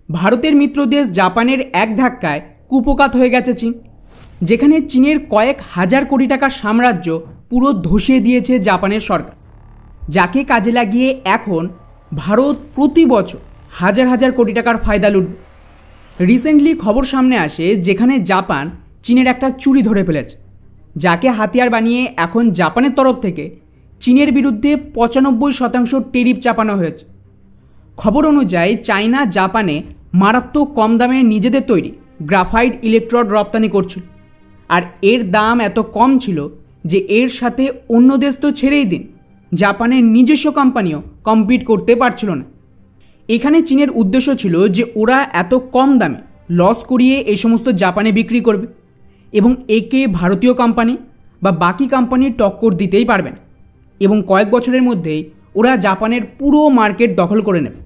ভারতের মিত্রদেশ জাপানের এক ধাক্কায় কুপোকাত হয়ে গেছে চীন, যেখানে চীনের কয়েক হাজার কোটি টাকার সাম্রাজ্য পুরো ধসিয়ে দিয়েছে জাপানের সরকার, যাকে কাজে লাগিয়ে এখন ভারত প্রতি বছর হাজার হাজার কোটি টাকার ফায়দা লুটবে। রিসেন্টলি খবর সামনে আসে যেখানে জাপান চীনের একটা চুরি ধরে ফেলেছে, যাকে হাতিয়ার বানিয়ে এখন জাপানের তরফ থেকে চীনের বিরুদ্ধে 95% ট্যারিফ চাপানো হয়েছে। খবর অনুযায়ী চায়না জাপানে মারাত্মক কম দামে নিজেদের তৈরি গ্রাফাইট ইলেকট্রোড রপ্তানি করছিল, আর এর দাম এত কম ছিল যে এর সাথে অন্য দেশ তো ছেড়েই দিন, জাপানের নিজস্ব কোম্পানিও কম্পিট করতে পারছিল না। এখানে চীনের উদ্দেশ্য ছিল যে ওরা এত কম দামে লস করিয়ে এই সমস্ত জাপানে বিক্রি করবে এবং একে ভারতীয় কোম্পানি বা বাকি কোম্পানি টক্কর দিতেই পারবে না, এবং কয়েক বছরের মধ্যেই ওরা জাপানের পুরো মার্কেট দখল করে নেবে।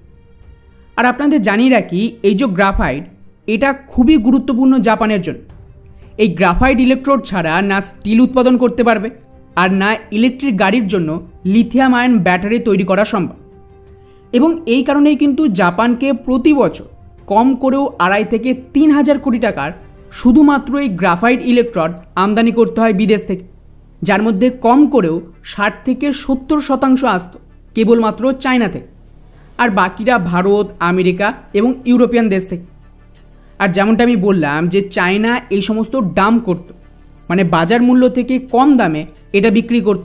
আর আপনাদের জানিয়ে রাখি, এই যে গ্রাফাইট, এটা খুবই গুরুত্বপূর্ণ জাপানের জন্য। এই গ্রাফাইট ইলেকট্রোড ছাড়া না স্টিল উৎপাদন করতে পারবে, আর না ইলেকট্রিক গাড়ির জন্য লিথিয়াম আয়ন ব্যাটারি তৈরি করা সম্ভব। এবং এই কারণেই কিন্তু জাপানকে প্রতি বছর কম করেও 2.5 থেকে 3 হাজার কোটি টাকার শুধুমাত্র এই গ্রাফাইট ইলেকট্রোড আমদানি করতে হয় বিদেশ থেকে, যার মধ্যে কম করেও 60 থেকে 70% আসত কেবলমাত্র চায়না থেকে, আর বাকিরা ভারত, আমেরিকা এবং ইউরোপিয়ান দেশ থেকে। আর যেমনটা আমি বললাম যে চায়না এই সমস্ত ডাম্প করত, মানে বাজার মূল্য থেকে কম দামে এটা বিক্রি করত।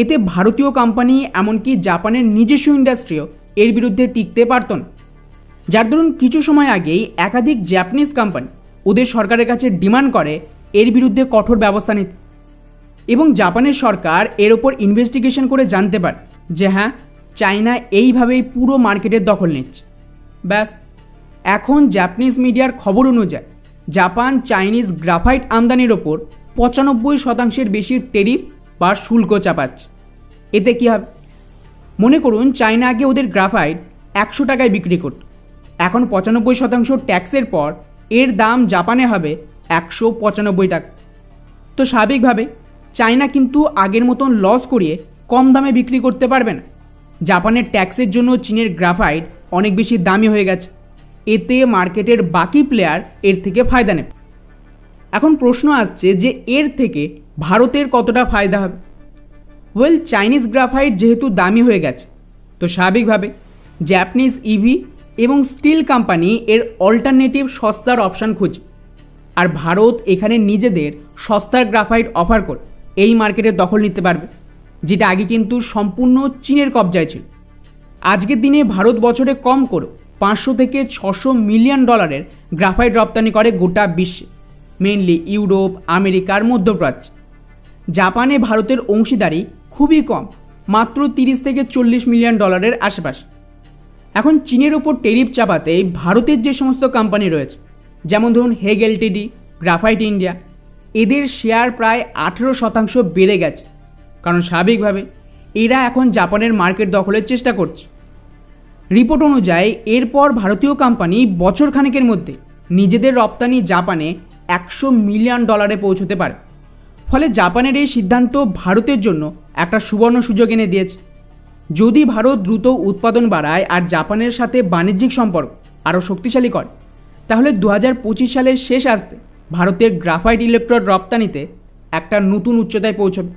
এতে ভারতীয় কোম্পানি এমনকি জাপানের নিজস্ব ইন্ডাস্ট্রিও এর বিরুদ্ধে টিকতে পারত না, যার দরুন কিছু সময় আগেই একাধিক জাপানিজ কোম্পানি ওদের সরকারের কাছে ডিমান্ড করে এর বিরুদ্ধে কঠোর ব্যবস্থা নিতে। এবং জাপানের সরকার এর ওপর ইনভেস্টিগেশন করে জানতে পারে যে হ্যাঁ, চায়না এইভাবেই পুরো মার্কেটের দখল নিচ্ছে। ব্যাস, এখন জাপানিজ মিডিয়ার খবর অনুযায়ী জাপান চাইনিজ গ্রাফাইট আমদানির ওপর 95% বেশি ট্যারিফ বা শুল্ক চাপাচ্ছে। এতে কী হবে? মনে করুন চায়না আগে ওদের গ্রাফাইট 100 টাকায় বিক্রি করত, এখন 95% ট্যাক্সের পর এর দাম জাপানে হবে 195 টাকা। তো স্বাভাবিকভাবে চায়না কিন্তু আগের মতন লস করিয়ে কম দামে বিক্রি করতে পারবে না। জাপানের ট্যাক্সের জন্য চীনের গ্রাফাইট অনেক বেশি দামি হয়ে গেছে, এতে মার্কেটের বাকি প্লেয়ার এর থেকে ফায়দা নেবে। এখন প্রশ্ন আসছে যে এর থেকে ভারতের কতটা ফায়দা হবে? ওয়েল, চাইনিজ গ্রাফাইট যেহেতু দামি হয়ে গেছে, তো স্বাভাবিকভাবে জাপানিজ ইভি এবং স্টিল কোম্পানি এর অল্টারনেটিভ সস্তার অপশান খুঁজবে, আর ভারত এখানে নিজেদের সস্তার গ্রাফাইট অফার করে এই মার্কেটের দখল নিতে পারবে, যেটা আগে কিন্তু সম্পূর্ণ চীনের কবজায় ছিল। আজকের দিনে ভারত বছরে কম করে 500 থেকে 600 মিলিয়ন ডলারের গ্রাফাইট রপ্তানি করে গোটা বিশ্বে, মেইনলি ইউরোপ, আমেরিকার মধ্যপ্রাচ্য। জাপানে ভারতের অংশীদারি খুবই কম, মাত্র 30 থেকে 40 মিলিয়ন ডলারের আশেপাশে। এখন চীনের ওপর ট্যারিফ চাপাতে ভারতের যে সমস্ত কোম্পানি রয়েছে, যেমন ধরুন হেগ এলটিডি, গ্রাফাইট ইন্ডিয়া, এদের শেয়ার প্রায় 18% বেড়ে গেছে, কারণ স্বাভাবিকভাবে এরা এখন জাপানের মার্কেট দখলের চেষ্টা করছে। রিপোর্ট অনুযায়ী এরপর ভারতীয় কোম্পানি বছরখানেকের মধ্যে নিজেদের রপ্তানি জাপানে 100 মিলিয়ন ডলারে পৌঁছতে পারে। ফলে জাপানের এই সিদ্ধান্ত ভারতের জন্য একটা সুবর্ণ সুযোগ এনে দিয়েছে। যদি ভারত দ্রুত উৎপাদন বাড়ায় আর জাপানের সাথে বাণিজ্যিক সম্পর্ক আরও শক্তিশালী করে, তাহলে 2025 সালের শেষ আসতে ভারতের গ্রাফাইট ইলেকট্রোড রপ্তানিতে একটা নতুন উচ্চতায় পৌঁছবে।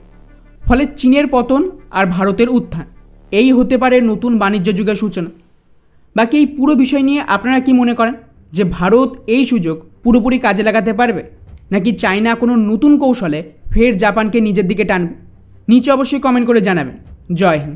ফলে চীনের পতন আর ভারতের উত্থান, এই হতে পারে নতুন বাণিজ্য যুগের সূচনা। বাকি এই পুরো বিষয় নিয়ে আপনারা কি মনে করেন যে ভারত এই সুযোগ পুরোপুরি কাজে লাগাতে পারবে, নাকি চায়না কোনো নতুন কৌশলে ফের জাপানকে নিজের দিকে টানবে? নিচে অবশ্যই কমেন্ট করে জানাবেন। জয় হিন্দ।